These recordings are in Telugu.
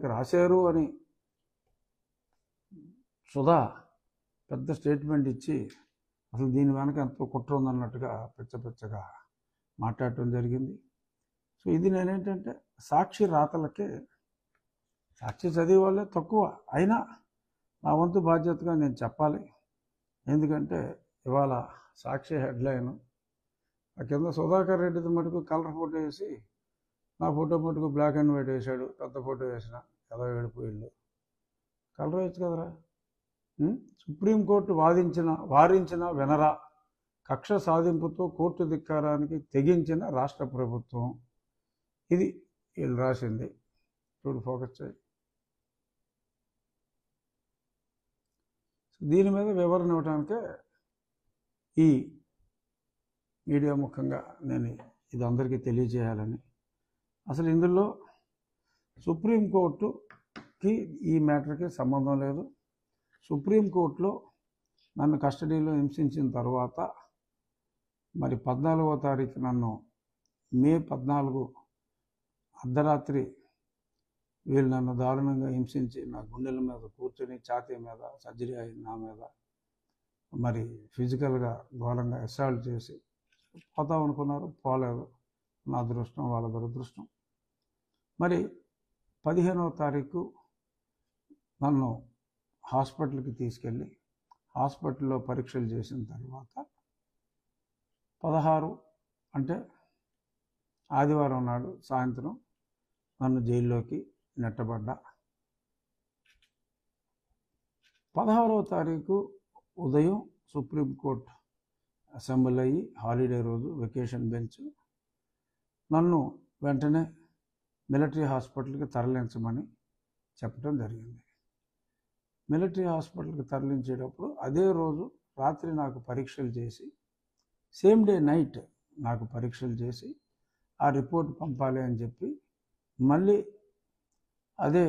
గారికి రాశారు అని సుధా పెద్ద స్టేట్మెంట్ ఇచ్చి అసలు దీని వెనక ఎంతో కుట్ర ఉందన్నట్టుగా పిచ్చగా మాట్లాడటం జరిగింది. సో ఇది నేనేంటంటే సాక్షి రాతలకే, సాక్షి చదివే వాళ్ళే తక్కువ, అయినా నా వంతు బాధ్యతగా నేను చెప్పాలి. ఎందుకంటే ఇవాళ సాక్షి హెడ్లైన్ ఆ కింద సుధాకర్ రెడ్డిది మటుకు కలర్ ఫోటో వేసి, నా ఫోటో మటుకు బ్లాక్ అండ్ వైట్ వేసాడు, పెద్ద ఫోటో వేసిన ఏదో ఏడిపోయిళ్ళు. కలర్ వేయచ్చు కదరా. సుప్రీంకోర్టు వారించిన వినరా, కక్ష సాధింపుతో కోర్టు ధిక్కారానికి తెగించిన రాష్ట్ర ప్రభుత్వం. ఇది వీళ్ళు రాసింది. చూడు, ఫోకస్ చేయి. దీని మీద వివరణ ఇవ్వడానికే ఈ మీడియా ముఖంగా నేను ఇది అందరికీ తెలియజేయాలని. అసలు ఇందులో సుప్రీంకోర్టుకి ఈ మ్యాటర్కి సంబంధం లేదు. సుప్రీంకోర్టులో నన్ను కస్టడీలో హింసించిన తర్వాత మరి 14వ తారీఖు నన్ను మే 14 అర్ధరాత్రి వీళ్ళు నన్ను దారుణంగా హింసించి నా గుండెల మీద కూర్చొని ఛాతీ మీద సర్జరీ అయింది, నా మీద మరి ఫిజికల్గా ఘోరంగా అసాల్ట్ చేసి పోతాం అనుకున్నారు, పోలేదు. నా అదృష్టం, వాళ్ళ దురదృష్టం. మరి 15వ తారీఖు నన్ను హాస్పిటల్కి తీసుకెళ్ళి హాస్పిటల్లో పరీక్షలు చేసిన తర్వాత 16 అంటే ఆదివారం నాడు సాయంత్రం నన్ను జైల్లోకి నెట్టబడ్డా. 16వ తారీఖు ఉదయం సుప్రీంకోర్టు అసెంబ్లీ అయ్యి హాలిడే రోజు వెకేషన్ బెంచ్ నన్ను వెంటనే మిలిటరీ హాస్పిటల్కి తరలించమని చెప్పడం జరిగింది. మిలిటరీ హాస్పిటల్కి తరలించేటప్పుడు అదే రోజు రాత్రి నాకు పరీక్షలు చేసి, సేమ్ డే నైట్ నాకు పరీక్షలు చేసి ఆ రిపోర్ట్ పంపాలి అని చెప్పి మళ్ళీ అదే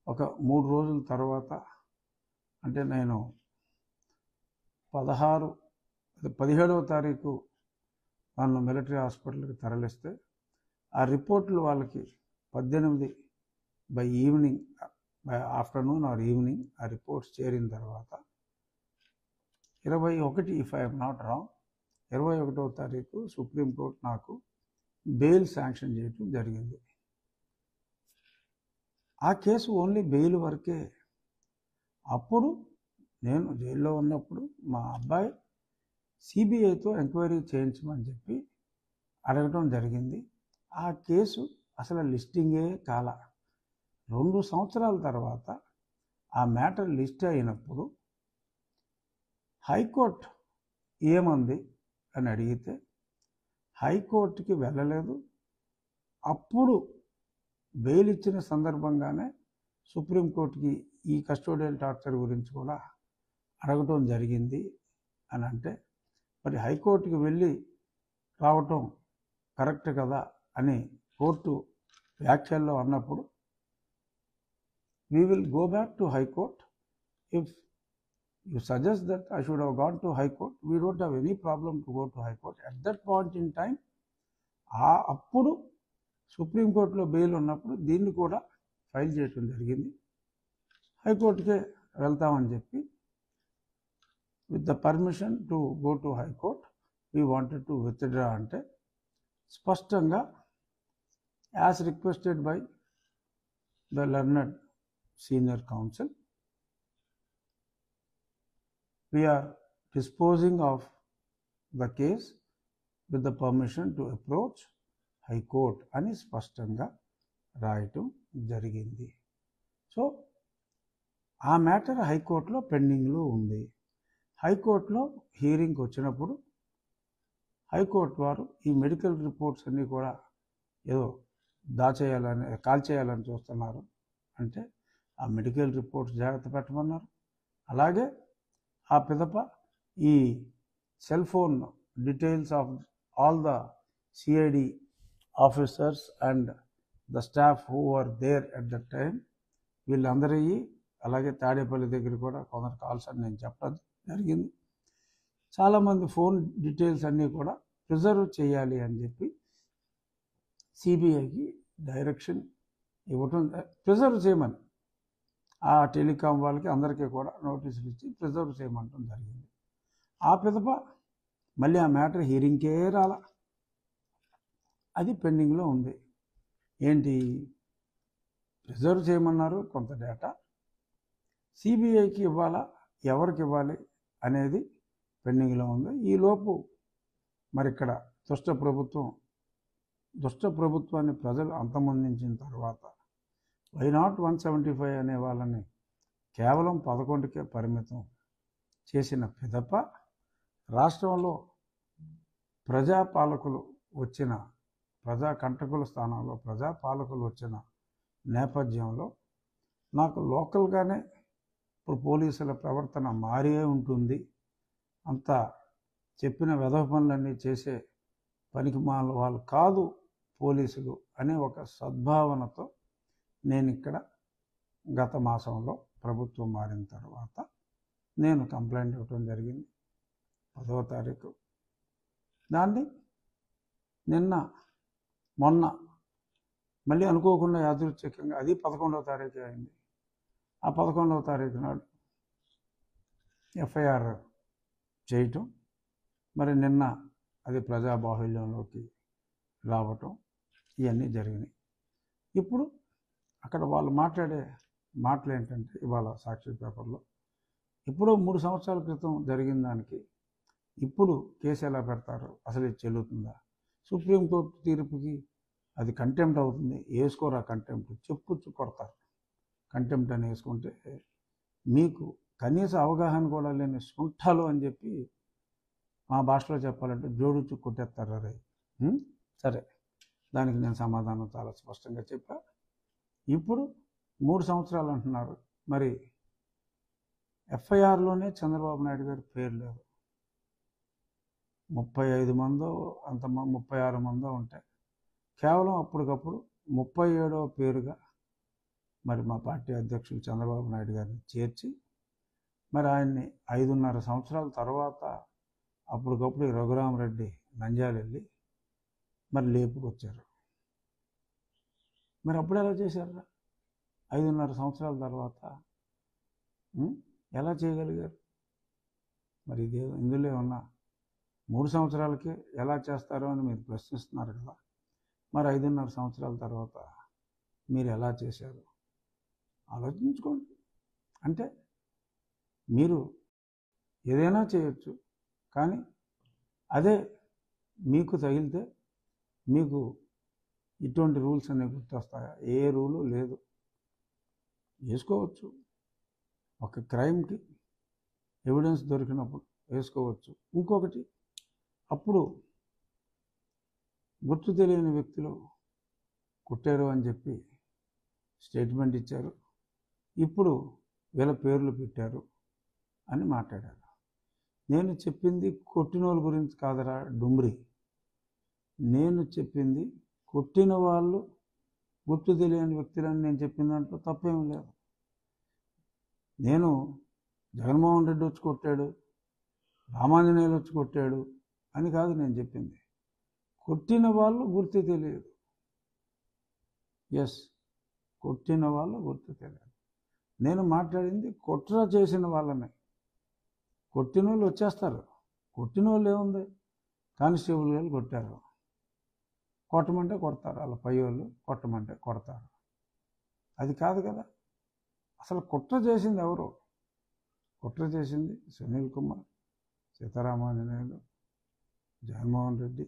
ఒక 3 రోజుల తర్వాత, అంటే నేను 17వ తారీఖు నన్ను మిలిటరీ హాస్పిటల్కి తరలిస్తే ఆ రిపోర్ట్లు వాళ్ళకి 18 by evening, by afternoon or evening ఆ రిపోర్ట్స్ చేరిన తర్వాత 21, ఇఫ్ ఐఎమ్ నాట్ రాంగ్, 21వ తారీఖు సుప్రీంకోర్టు నాకు బెయిల్ శాంక్షన్ చేయడం జరిగింది. ఆ కేసు ఓన్లీ బెయిల్ వరకే. అప్పుడు నేను జైల్లో ఉన్నప్పుడు మా అబ్బాయి సిబిఐతో ఎంక్వైరీ చేయించమని చెప్పి అడగటం జరిగింది. ఆ కేసు అసలు లిస్టింగే కాల. 2 సంవత్సరాల తర్వాత ఆ మ్యాటర్ లిస్ట్ అయినప్పుడు హైకోర్టు ఏమంది అని అడిగితే హైకోర్టుకి వెళ్ళలేదు. అప్పుడు బెయిల్ ఇచ్చిన సందర్భంగానే సుప్రీంకోర్టుకి ఈ కస్టోడియల్ టార్చర్ గురించి కూడా అడగటం జరిగింది అని అంటే, మరి హైకోర్టుకి వెళ్ళి రావటం కరెక్ట్ కదా అని కోర్టు వ్యాఖ్యల్లో అన్నప్పుడు, we will go back to High Court. If you suggest that I should have gone to High Court, we don't have any problem to go to High Court. At that point in time, అప్పుడు సుప్రీంకోర్టులో బెయిల్ ఉన్నప్పుడు దీన్ని కూడా ఫైల్ చేయడం జరిగింది. హైకోర్టుకే వెళ్తామని చెప్పి, with the permission to go to high court we wanted to withdraw అంటే స్పష్టంగా as requested by the learned senior counsel, we are disposing of the case with the permission to approach High Court అని స్పష్టంగా రాయటం జరిగింది. సో ఆ మ్యాటర్ హైకోర్టులో పెండింగ్లో ఉంది. హైకోర్టులో హియరింగ్కి వచ్చినప్పుడు హైకోర్టు వారు ఈ మెడికల్ రిపోర్ట్స్ అన్నీ కూడా ఏదో కాల్చేయాలని చూస్తున్నారు అంటే ఆ మెడికల్ రిపోర్ట్స్ జాగ్రత్త పెట్టమన్నారు. అలాగే ఆ పిదప ఈ cell phone details of all the CID officers and the staff who are there at the time, వీళ్ళందరూ అలాగే తాడేపల్లి దగ్గర కూడా కొందరు కాల్స్ అని నేను చెప్పడం జరిగింది. చాలామంది ఫోన్ డీటెయిల్స్ అన్నీ కూడా ప్రిజర్వ్ చేయాలి అని చెప్పి సిబిఐకి డైరెక్షన్ ఇవ్వటం ప్రిజర్వ్ చేయమని ఆ టెలికాం వాళ్ళకి అందరికీ కూడా నోటీసులు ఇచ్చి ప్రిజర్వ్ చేయమంటం జరిగింది. ఆ పిదప మళ్ళీ ఆ మ్యాటర్ హియరింగ్కే రాలా, అది పెండింగ్లో ఉంది. ఏంటి, ప్రిజర్వ్ చేయమన్నారు కొంత డేటా, సిబిఐకి ఇవ్వాలా, ఎవరికి ఇవ్వాలి అనేది పెండింగ్లో ఉంది. ఈలోపు మరి ఇక్కడ దుష్ట ప్రభుత్వాన్ని ప్రజలు అంతమొందించిన తర్వాత వై నాట్ 175 అనే వాళ్ళని కేవలం 11కే పరిమితం చేసిన పిదప రాష్ట్రంలో ప్రజాపాలకులు వచ్చిన ప్రజాకంటకుల స్థానంలో ప్రజాపాలకులు వచ్చిన నేపథ్యంలో నాకు లోకల్గానే ఇప్పుడు పోలీసుల ప్రవర్తన మారే ఉంటుంది, అంతా చెప్పిన వెధవ పనులన్నీ చేసే పనికిమాల వాళ్ళు కాదు పోలీసులు అనే ఒక సద్భావనతో నేను ఇక్కడ గత మాసంలో ప్రభుత్వం మారిన తర్వాత నేను కంప్లైంట్ ఇవ్వటం జరిగింది 10వ తారీఖు. దాన్ని మొన్న మళ్ళీ అనుకోకుండా యాదృచ్ఛికంగా అది 11వ తారీఖు అయింది. ఆ 11వ తారీఖు నాడు ఎఫ్ఐఆర్ చేయటం, మరి నిన్న అది ప్రజాబాహుల్యంలోకి రావటం, ఇవన్నీ జరిగినాయి. ఇప్పుడు అక్కడ వాళ్ళు మాట్లాడే మాటలు ఏంటంటే, ఇవాళ సాక్షి పేపర్లో ఇప్పుడు 3 సంవత్సరాల క్రితం జరిగిన దానికి ఇప్పుడు కేసు ఎలా పెడతారు, అసలు ఇది చెల్లుతుందా, సుప్రీంకోర్టు తీర్పుకి అది కంటెంప్ట్ అవుతుంది, వేసుకోరా కంటెంప్ట్, చెప్పుచ్చు కొడతారు. కంటెంప్ట్ అని వేసుకుంటే మీకు కనీస అవగాహన కూడా లేని సుంఠాలు అని చెప్పి మా భాషలో చెప్పాలంటే జోడుచు కొట్టేస్తారు. రే సరే, దానికి నేను సమాధానం చాలా స్పష్టంగా చెప్పా. ఇప్పుడు 3 సంవత్సరాలు అంటున్నారు. మరి ఎఫ్ఐఆర్లోనే చంద్రబాబు నాయుడు గారి పేరు లేదు. 35 మందో 36 మందో ఉంటాయి. కేవలం అప్పటికప్పుడు 37వ పేరుగా మరి మా పార్టీ అధ్యక్షులు చంద్రబాబు నాయుడు గారిని చేర్చి మరి ఆయన్ని 5.5 సంవత్సరాల తర్వాత అప్పటికప్పుడు రఘురామరెడ్డి నంద్యాల వెళ్ళి మరి లేపుకొచ్చారు. మరి అప్పుడు ఎలా చేశారు? 5.5 సంవత్సరాల తర్వాత ఎలా చేయగలిగారు? మరి ఇందులో ఉన్న 3 సంవత్సరాలకి ఎలా చేస్తారో అని మీరు ప్రశ్నిస్తున్నారు కదా. మరి 5.5 సంవత్సరాల తర్వాత మీరు ఎలా చేశారు ఆలోచించుకోండి. అంటే మీరు ఏదైనా చేయొచ్చు, కానీ అదే మీకు తగిలితే మీకు ఇటువంటి రూల్స్ అనేవి గుర్తొస్తాయా? ఏ రూలు లేదు, వేసుకోవచ్చు. ఒక క్రైమ్కి ఎవిడెన్స్ దొరికినప్పుడు వేసుకోవచ్చు. ఇంకొకటి, అప్పుడు గుర్తు తెలియని వ్యక్తులు కుట్టారు అని చెప్పి స్టేట్మెంట్ ఇచ్చారు, ఇప్పుడు వీళ్ళ పేర్లు పెట్టారు అని మాట్లాడారు. నేను చెప్పింది కొట్టినోళ్ళ గురించి కాదరా డుమ్రి, నేను చెప్పింది కొట్టిన వాళ్ళు గుర్తు తెలియని వ్యక్తులని నేను చెప్పిన దాంట్లో తప్పేమీ లేదు. నేను జగన్మోహన్ రెడ్డి వచ్చి కొట్టాడు, రామాంజనేయులు వచ్చి కొట్టాడు అని కాదు నేను చెప్పింది. కొట్టిన వాళ్ళు గుర్తు తెలియదు. ఎస్, కొట్టిన వాళ్ళు గుర్తు తెలియదు. నేను మాట్లాడింది కుట్ర చేసిన వాళ్ళని. కొట్టిన వాళ్ళు వచ్చేస్తారు. కొట్టిన వాళ్ళు ఏముంది, కానిస్టేబుల్ గారు కొట్టారు, కొట్టమంటే కొడతారు, వాళ్ళ పై వాళ్ళు కొట్టమంటే కొడతారు. అది కాదు కదా. అసలు కుట్ర చేసింది ఎవరు? కుట్ర చేసింది సునీల్ కుమార్, సీతారామాంజనేయులు, జగన్మోహన్ రెడ్డి,